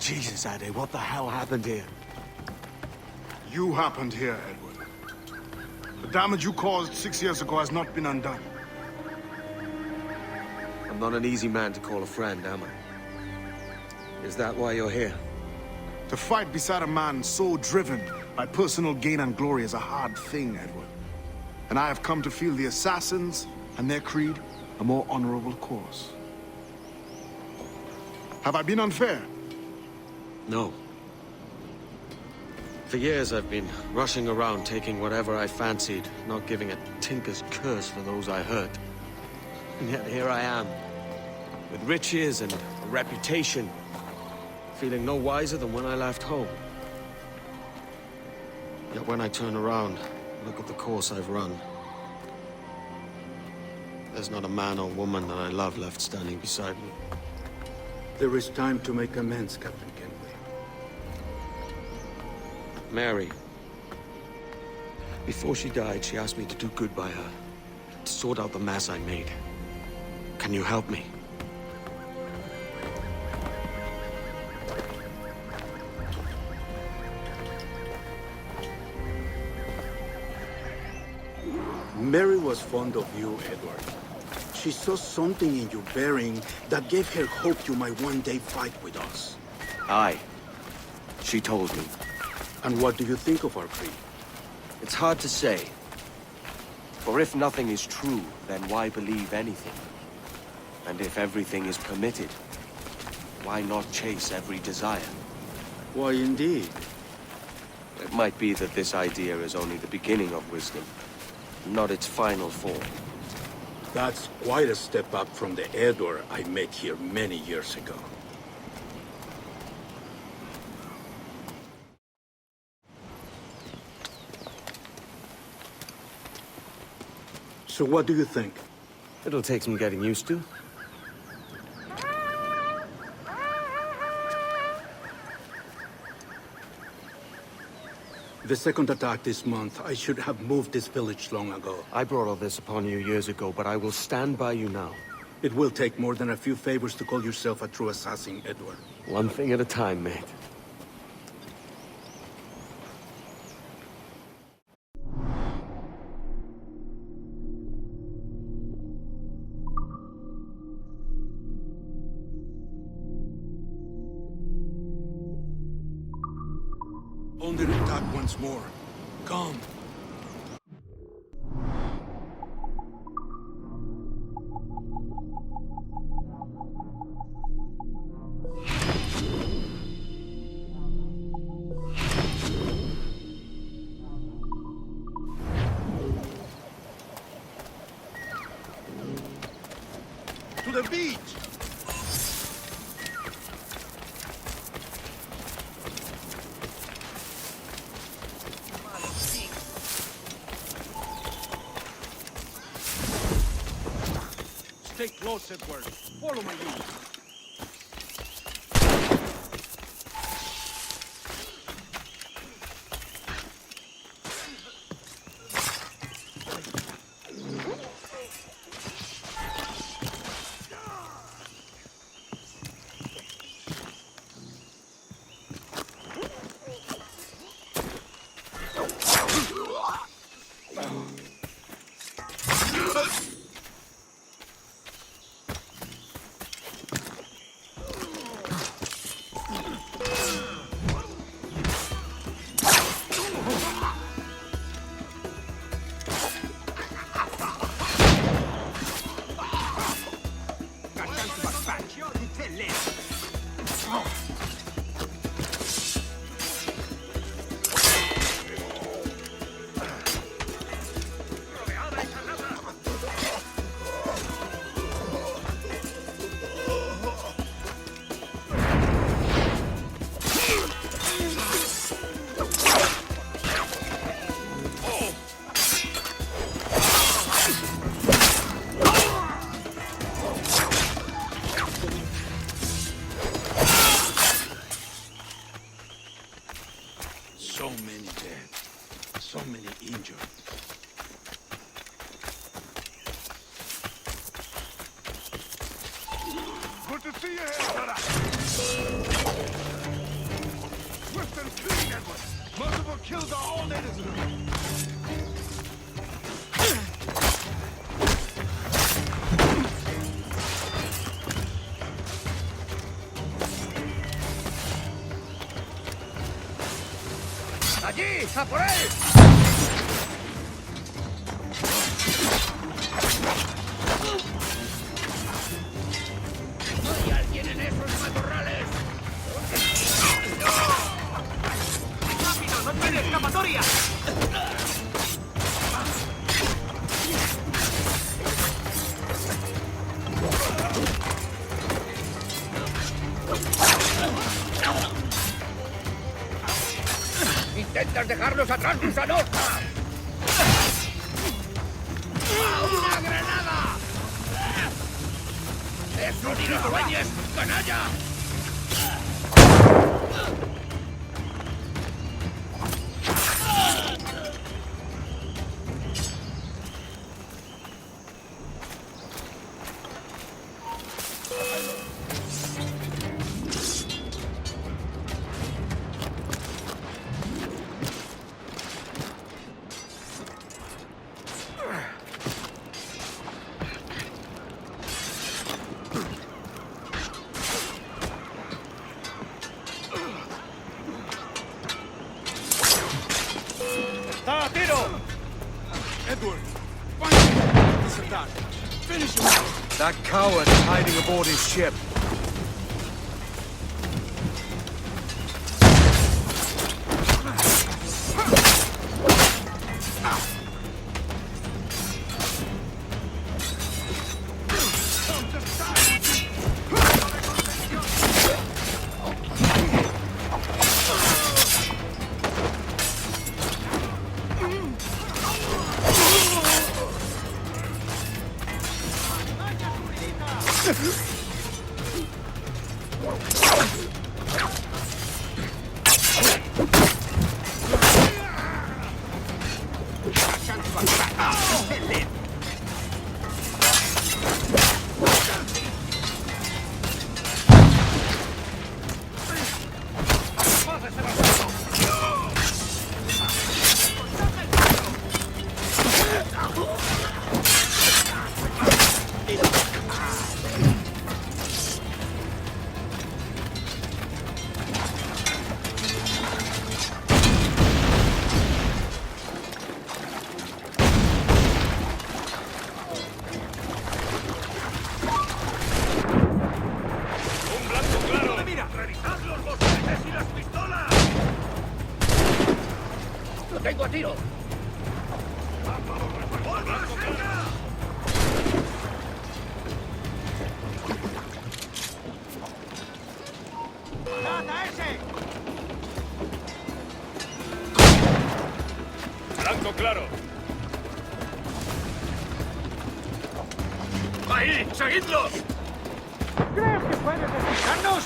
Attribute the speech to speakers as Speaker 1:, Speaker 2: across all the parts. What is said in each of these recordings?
Speaker 1: Jesus, Eddie, what the hell happened here?
Speaker 2: You happened here, Edward. The damage you caused 6 years ago has not been undone.
Speaker 1: I'm not an easy man to call a friend, am I? Is that why you're here?
Speaker 2: To fight beside a man so driven by personal gain and glory is a hard thing, Edward. And I have come to feel the assassins and their creed a more honorable cause. Have I been unfair?
Speaker 1: No. For years I've been rushing around taking whatever I fancied, not giving a tinker's curse for those I hurt. And yet here I am, with riches and a reputation, feeling no wiser than when I left home. Yet when I turn around, look at the course I've run. There's not a man or woman that I love left standing beside me.
Speaker 3: There is time to make amends, Captain Kenway.
Speaker 1: Mary. Before she died, she asked me to do good by her, to sort out the mess I made. Can you help me?
Speaker 3: Mary was fond of you, Edward. She saw something in your bearing that gave her hope you might one day fight with us.
Speaker 1: Aye. She told me.
Speaker 3: And what do you think of our creed?
Speaker 4: It's hard to say. For if nothing is true, then why believe anything? And if everything is permitted, why not chase every desire?
Speaker 3: Why, indeed.
Speaker 4: It might be that this idea is only the beginning of wisdom, not its final form.
Speaker 3: That's quite a step up from the Edward I met here many years ago. So what do you think?
Speaker 1: It'll take some getting used to.
Speaker 3: The second attack this month, I should have moved this village long ago.
Speaker 1: I brought all this upon you years ago, but I will stand by you now.
Speaker 3: It will take more than a few favors to call yourself a true assassin, Edward.
Speaker 1: One thing at a time, mate.
Speaker 3: Under attack once more. Come.
Speaker 2: To the beach! Stay close, Edward. Follow my lead.
Speaker 3: So many dead. So many injured.
Speaker 2: Good to see you here, brother. them clean, Edward. Multiple kills are all they deserve.
Speaker 5: ¡Allí! ¡A por él! ¡Hay alguien en esos matorrales! ¡Rápido! ¡No tiene escapatoria! ¡Intentas dejarlos atrás, gusanoja! ¡Una granada! ¡Eso ni lo sueñes, canalla!
Speaker 2: ¡Está a tiro! Edward, find him! This attack. Finish him!
Speaker 4: That coward is hiding aboard his ship.
Speaker 5: ¡Lo tengo a tiro!
Speaker 6: ¡Blanco claro!
Speaker 5: ¡Ahí! ¡Seguidlos!
Speaker 7: ¿Crees que puedes despistarnos?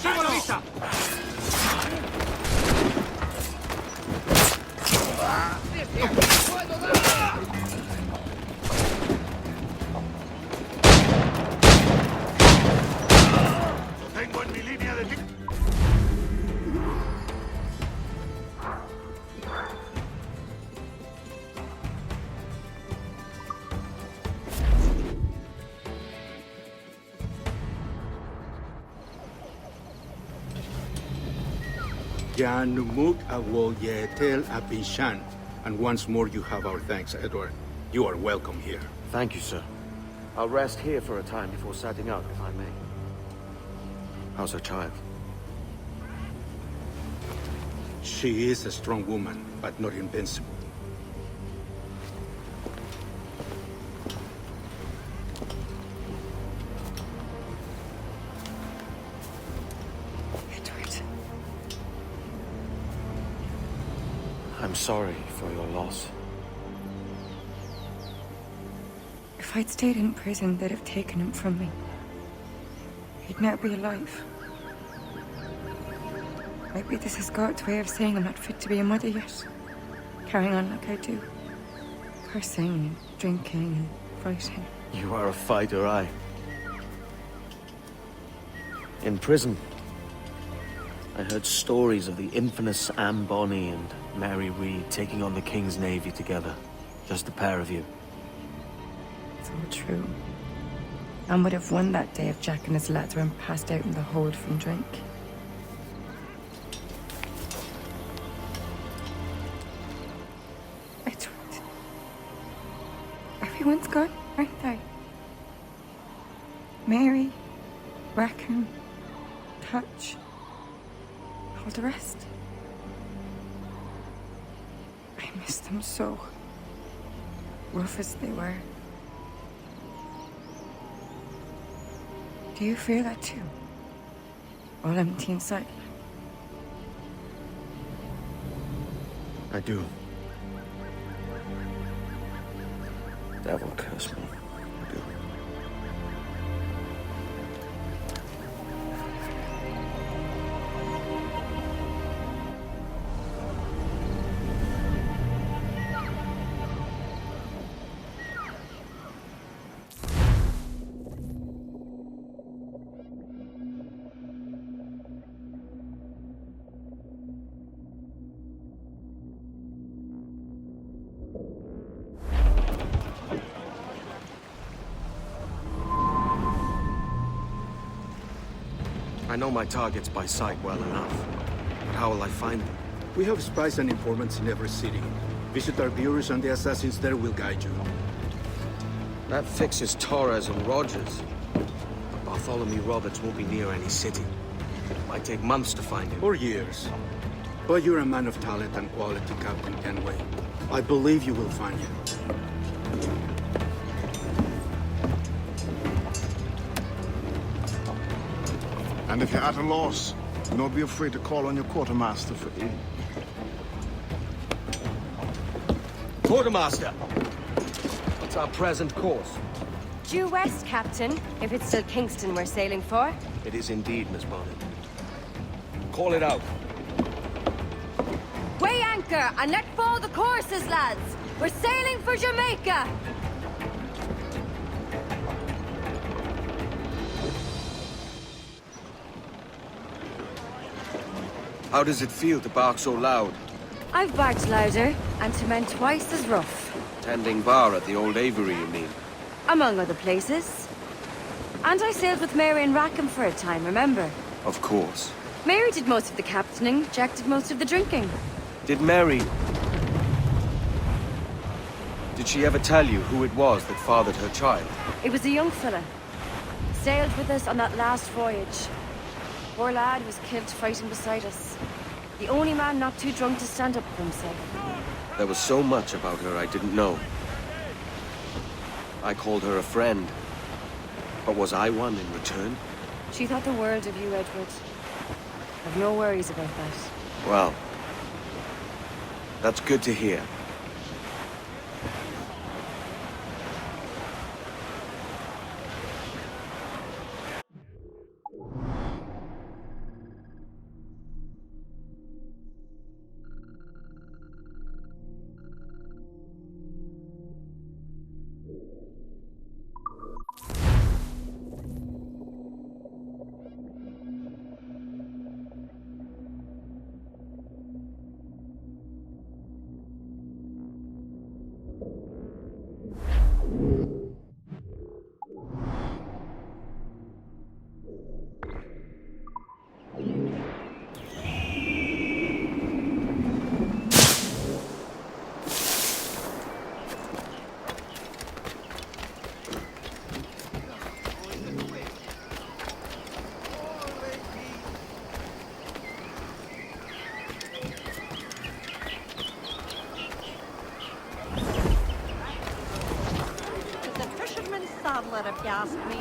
Speaker 5: ¡Sigo la vista! ¡Puedo dar!
Speaker 2: Lo tengo en mi línea de...
Speaker 3: Jan Numuk Awol Yetel Apishan. And once more you have our thanks, Edward. You are welcome here.
Speaker 1: Thank you, sir. I'll rest here for a time before setting out, if I may. How's her child?
Speaker 3: She is a strong woman, but not invincible.
Speaker 8: Edward.
Speaker 1: sorry for your loss.
Speaker 8: If I'd stayed in prison, they'd have taken him from me. He'd now be alive. Maybe this is God's way of saying I'm not fit to be a mother yet. Carrying on like I do. Cursing and drinking and fighting.
Speaker 1: You are a fighter, aye. In prison, I heard stories of the infamous Anne Bonny and Mary Read taking on the King's Navy together. Just the pair of you.
Speaker 8: It's all true. Anne would have won that day if Jack and his lads weren't passed out in the hold from drink. Edward. Everyone's gone, aren't they? Mary, Rackham, Touch, all the rest. I miss them so. Rough as they were. Do you feel that too? All empty inside?
Speaker 1: I do. Devil curse me. I do. I know my targets by sight well enough. But how will I find them?
Speaker 3: We have spies and informants in every city. Visit our bureaus and the assassins there will guide you.
Speaker 1: That fixes Torres and Rogers. But Bartholomew Roberts won't be near any city. Might take months to find him.
Speaker 3: Or years. But you're a man of talent and quality, Captain Kenway. I believe you will find him.
Speaker 2: And if you're at a loss, do not be afraid to call on your quartermaster for aid.
Speaker 1: Quartermaster! What's our present course?
Speaker 9: Due west, Captain, if it's still Kingston we're sailing for.
Speaker 1: It is indeed, Miss Bonnet. Call it out.
Speaker 9: Weigh anchor and let fall the courses, lads! We're sailing for Jamaica!
Speaker 1: How does it feel to bark so loud?
Speaker 9: I've barked louder, and to men twice as rough.
Speaker 4: Tending bar at the old Aviary, you mean?
Speaker 9: Among other places. And I sailed with Mary and Rackham for a time, remember?
Speaker 4: Of course.
Speaker 9: Mary did most of the captaining, Jack did most of the drinking.
Speaker 4: Did Mary... Did she ever tell you who it was that fathered her child?
Speaker 9: It was a young fella. Sailed with us on that last voyage. Poor lad was killed fighting beside us. The only man not too drunk to stand up for himself.
Speaker 4: There was so much about her I didn't know. I called her a friend. But was I one in return?
Speaker 9: She thought the world of you, Edward. I've no worries about that.
Speaker 4: Well, that's good to hear.
Speaker 10: It's a fisherman's saddler, if you ask me.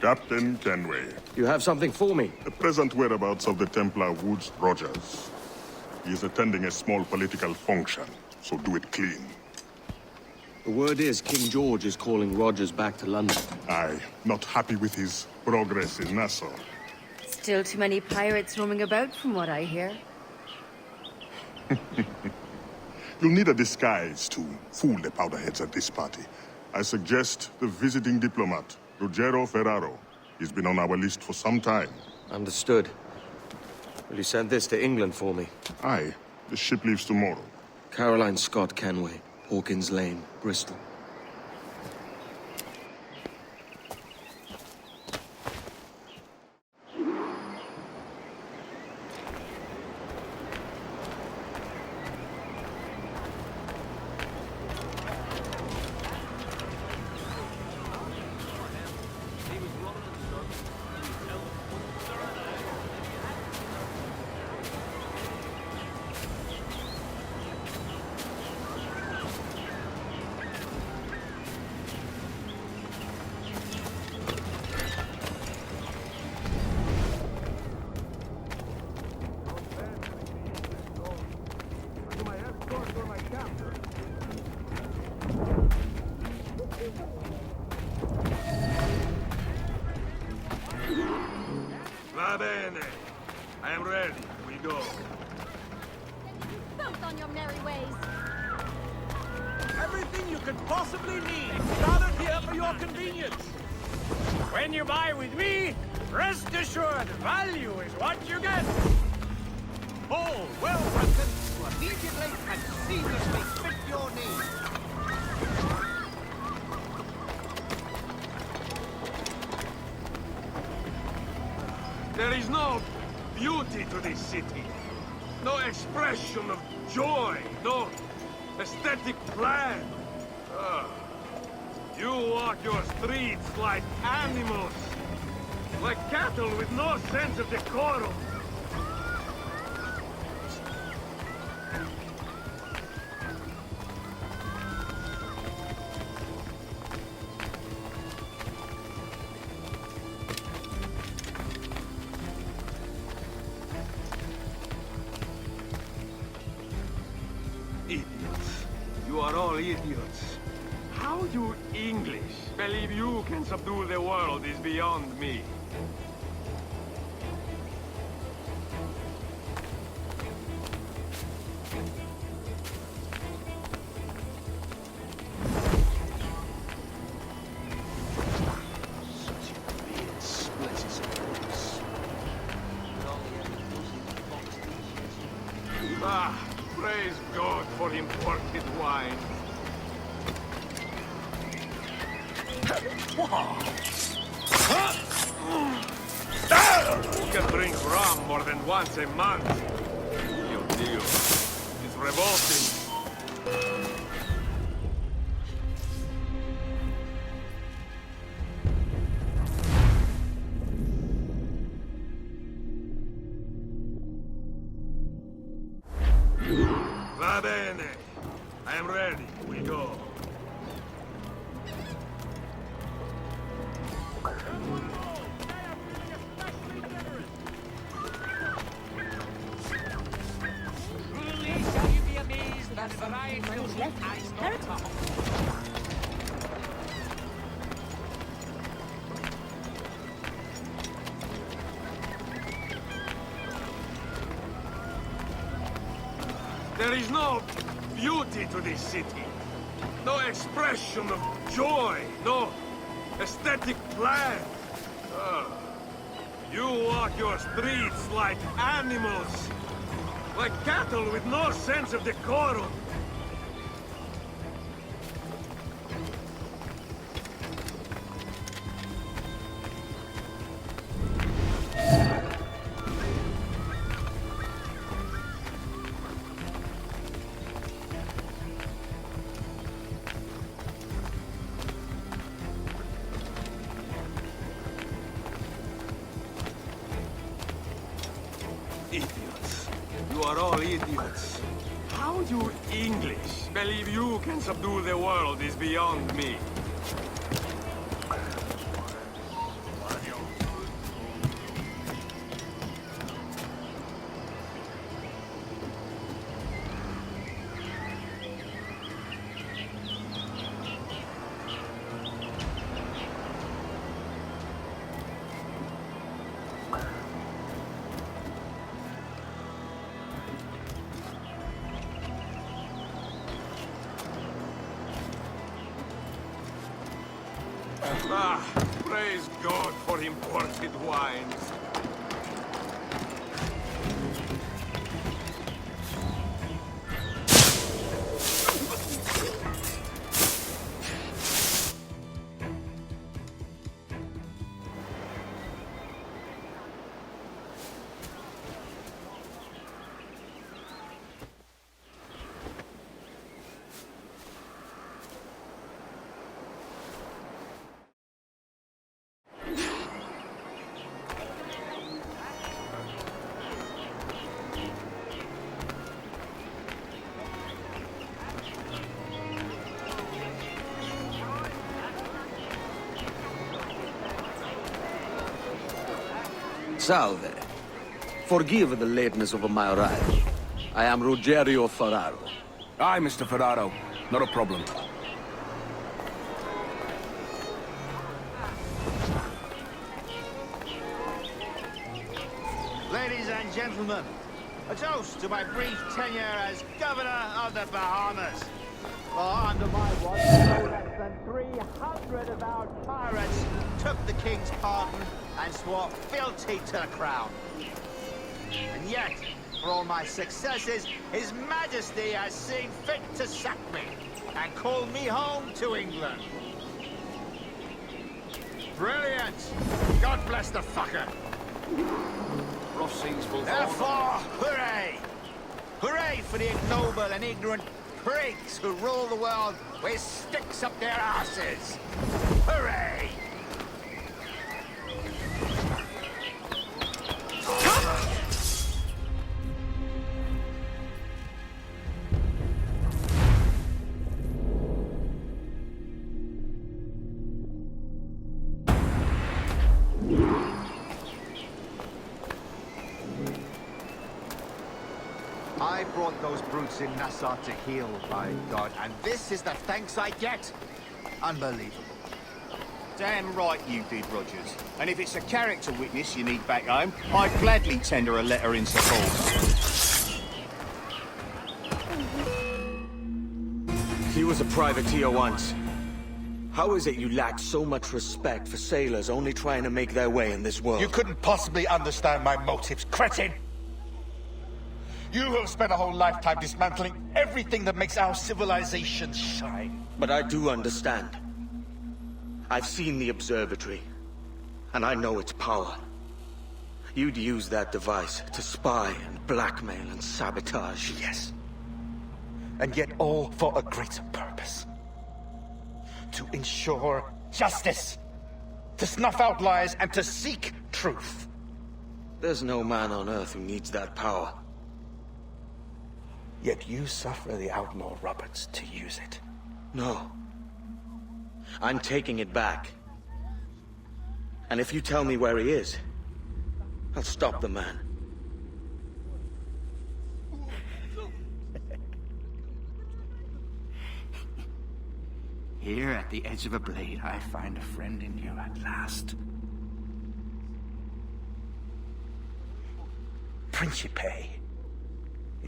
Speaker 11: Captain Kenway.
Speaker 1: You have something for me?
Speaker 11: The present whereabouts of the Templar Woods Rogers. He is attending a small political function, so do it clean.
Speaker 1: The word is King George is calling Rogers back to London.
Speaker 11: Aye, not happy with his progress in Nassau.
Speaker 9: Still too many pirates roaming about, from what I hear.
Speaker 11: You'll need a disguise to fool the powderheads at this party. I suggest the visiting diplomat, Ruggiero Ferraro. He's been on our list for some time.
Speaker 1: Understood. Will you send this to England for me?
Speaker 11: Aye, the ship leaves tomorrow.
Speaker 1: Caroline Scott Kenway, Hawkins Lane, Bristol.
Speaker 6: Va bene. I am ready. We go.
Speaker 10: Both on your merry ways.
Speaker 5: Everything you could possibly need, gathered here for your convenience. When you buy with me, rest assured, value is what you get. All well broken to immediately and seamlessly fit your needs. There is no beauty to this city. No expression of joy. No aesthetic plan. You walk your streets like animals. Like cattle with no sense of decorum. Idiots. You are all idiots. How you English believe you can subdue the world is beyond me. Ah, praise God for imported wine. You can drink rum more than once a month. Dios mío. It's revolting. Va bene. I am ready. We go. Truly shall you be amazed at the variety of meat I stock. There is no beauty to this city. No expression of joy. No aesthetic plan. You walk your streets like animals. Like cattle with no sense of decorum. Idiots. You are all idiots. How you English believe you can subdue the world is beyond me.
Speaker 6: Ah, praise God for imported wines.
Speaker 1: Salve. Forgive the lateness of my arrival. I am Rogerio Ferraro.
Speaker 12: Aye, Mr. Ferraro. Not a problem.
Speaker 13: Ladies and gentlemen, a toast to my brief tenure as Governor of the Bahamas. For under my watch, no less than 300 avowed pirates took the King's pardon and swore fealty to the Crown. And yet, for all my successes, His Majesty has seen fit to sack me and call me home to England. Brilliant! God bless the fucker!
Speaker 12: Rough seas full.
Speaker 13: Therefore, hooray! Hooray for the ignoble and ignorant prigs who rule the world with sticks up their asses! Hooray! I brought those brutes in Nassau to heel, by God, and this is the thanks I get? Unbelievable.
Speaker 14: Damn right you did, Rogers. And if it's a character witness you need back home, I'd gladly tender a letter in support.
Speaker 1: He was a privateer once. How is it you lack so much respect for sailors only trying to make their way in this world?
Speaker 15: You couldn't possibly understand my motives, cretin! You have spent a whole lifetime dismantling everything that makes our civilization shine.
Speaker 1: But I do understand. I've seen the observatory, and I know its power. You'd use that device to spy and blackmail and sabotage.
Speaker 15: Yes. And yet all for a greater purpose. To ensure justice. To snuff out lies and to seek truth.
Speaker 1: There's no man on Earth who needs that power.
Speaker 15: Yet you suffer the outlaw Roberts to use it.
Speaker 1: No. I'm taking it back. And if you tell me where he is, I'll stop the man.
Speaker 14: Here at the edge of a blade, I find a friend in you at last.
Speaker 15: Principe,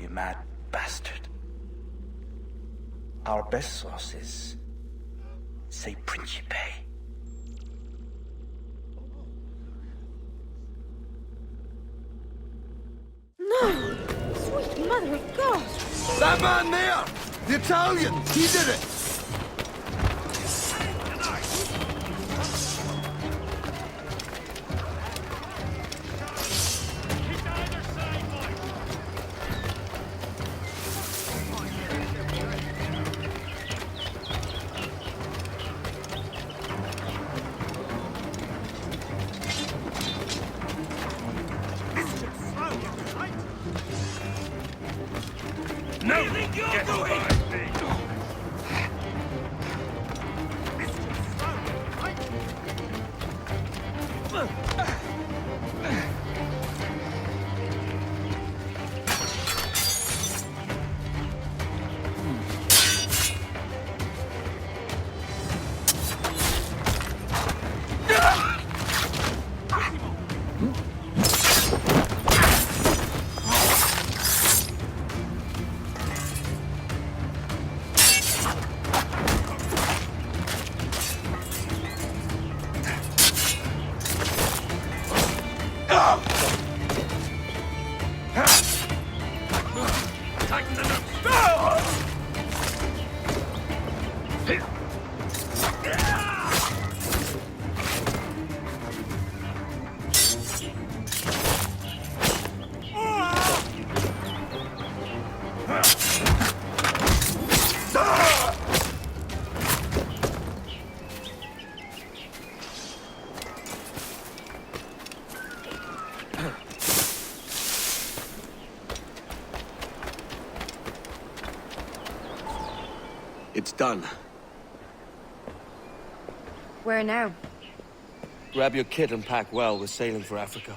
Speaker 15: you mad bastard. Our best sources say Principe.
Speaker 10: No! Sweet mother of God!
Speaker 12: That man there! The Italian! He did it!
Speaker 6: No! Get behind me!
Speaker 1: It's done.
Speaker 9: Where now?
Speaker 1: Grab your kit and pack well. We're sailing for Africa.